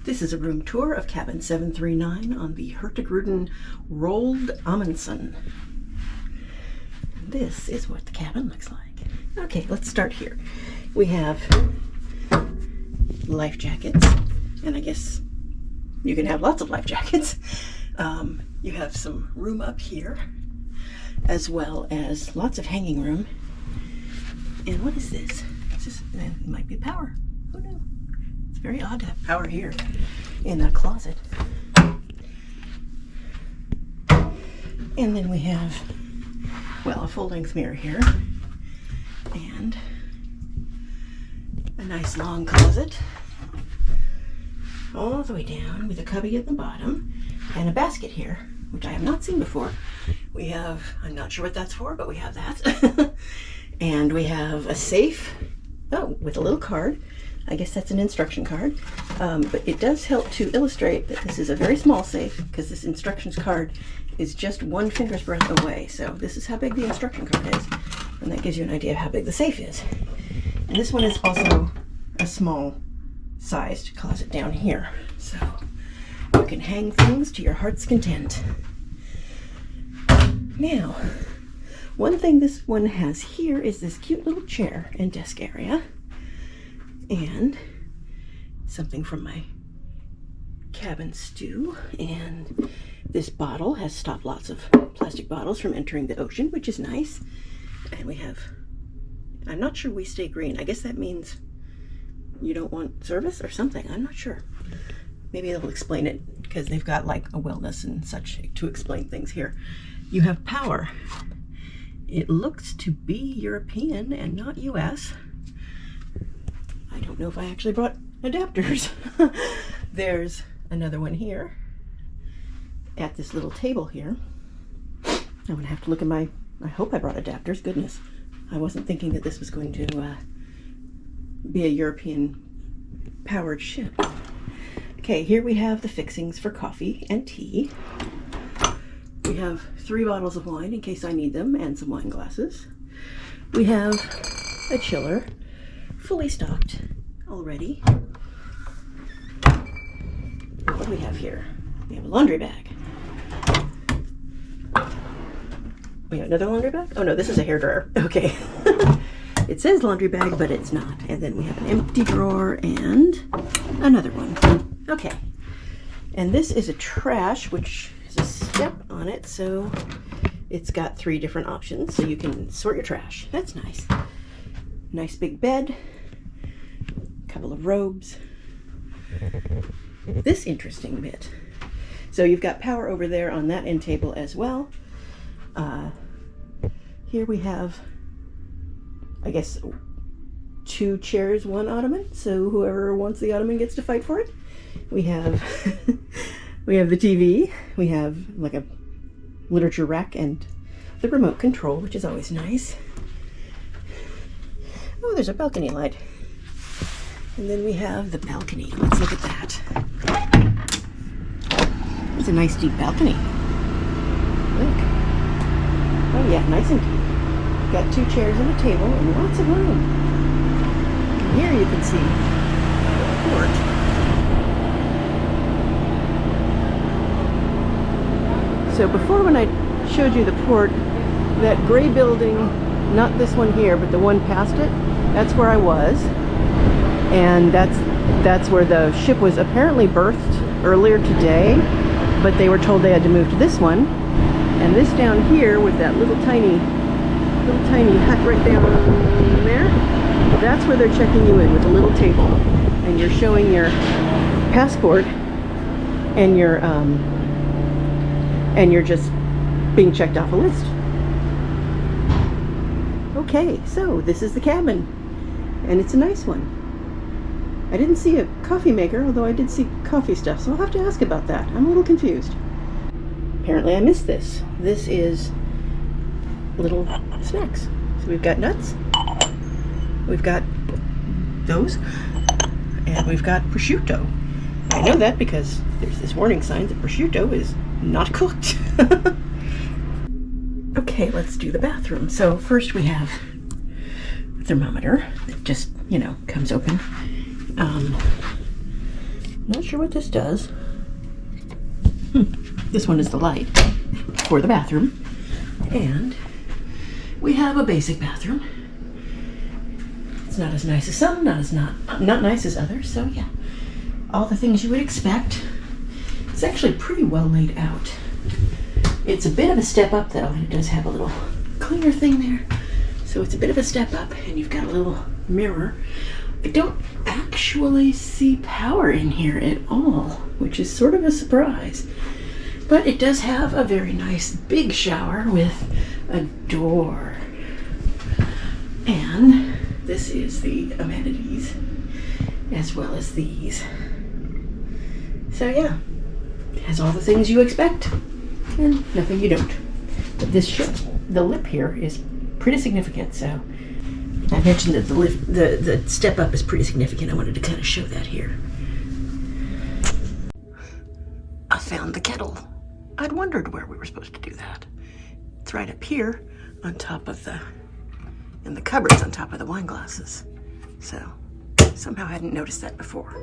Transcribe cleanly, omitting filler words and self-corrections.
This is a room tour of cabin 739 on the Hurtigruten Roald Amundsen. This is what the cabin looks like. Okay, let's start here. We have life jackets, and I guess you can have lots of life jackets. You have some room up here, as well as lots of hanging room. And what is this? It might be power. Who knows? It's very odd to have power here in the closet. And then we have, well, a full-length mirror here, and a nice long closet all the way down with a cubby at the bottom and a basket here, which I have not seen before. We have, I'm not sure what that's for, but we have that. And we have a safe, with a little card. I guess that's an instruction card, but it does help to illustrate that this is a very small safe, because this instructions card is just one finger's breadth away. So this is how big the instruction card is, and that gives you an idea of how big the safe is. And this one is also a small sized closet down here, so you can hang things to your heart's content. Now, one thing this one has here is this cute little chair and desk area, and something from my cabin stew, and this bottle has stopped lots of plastic bottles from entering the ocean, which is nice. And we have, I'm not sure we stay green. I guess that means you don't want service or something. I'm not sure. Maybe they'll explain it, because they've got like a wellness and such to explain things here. You have power. It looks to be European and not US. I don't know if I actually brought adapters. There's another one here at this little table here. I'm gonna have to look at I hope I brought adapters. Goodness, I wasn't thinking that this was going to be a European powered ship. Okay, here we have the fixings for coffee and tea. We have 3 bottles of wine in case I need them, and some wine glasses. We have a chiller, fully stocked already. What do we have here? We have a laundry bag. We have another laundry bag? Oh no, this is a hairdryer. Okay. It says laundry bag, but it's not. And then we have an empty drawer and another one. Okay. And this is a trash, which has a step on it, so it's got 3 different options, so you can sort your trash. That's nice. Nice big bed, a couple of robes. This interesting bit. So you've got power over there on that end table as well. Here we have, I guess, 2 chairs, 1 ottoman, so whoever wants the ottoman gets to fight for it. We have we have the TV, we have like a literature rack and the remote control, which is always nice. Oh, there's a balcony light. And then we have the balcony. Let's look at that. It's a nice deep balcony. Look. Oh yeah, nice and deep. Got 2 chairs and a table and lots of room. And here you can see the port. So before, when I showed you the port, that gray building, not this one here, but the one past it, that's where I was. And that's where the ship was apparently berthed earlier today, but they were told they had to move to this one. And this down here with that little tiny hut right down there, that's where they're checking you in with a little table, and you're showing your passport, and you're just being checked off a list. Okay, so this is the cabin, and it's a nice one. I didn't see a coffee maker, although I did see coffee stuff, so I'll have to ask about that. I'm a little confused. Apparently I missed this. This is little snacks. So we've got nuts, we've got those, and we've got prosciutto. I know that because there's this warning sign that prosciutto is not cooked. Okay, let's do the bathroom. So first we have a thermometer that just, comes open. Not sure what this does. This one is the light for the bathroom. And we have a basic bathroom. It's not as nice as some, not nice as others, so yeah. All the things you would expect. It's actually pretty well laid out. It's a bit of a step up though, and it does have a little cleaner thing there. So it's a bit of a step up, and you've got a little mirror. I don't actually see power in here at all, which is sort of a surprise. But it does have a very nice big shower with a door. And this is the amenities as well as these. So yeah, it has all the things you expect and nothing you don't. But this ship, the lip here is pretty significant, so I mentioned that the step up is pretty significant. I wanted to kind of show that here. I found the kettle. I'd wondered where we were supposed to do that. It's right up here on top of in the cupboards on top of the wine glasses. So somehow I hadn't noticed that before.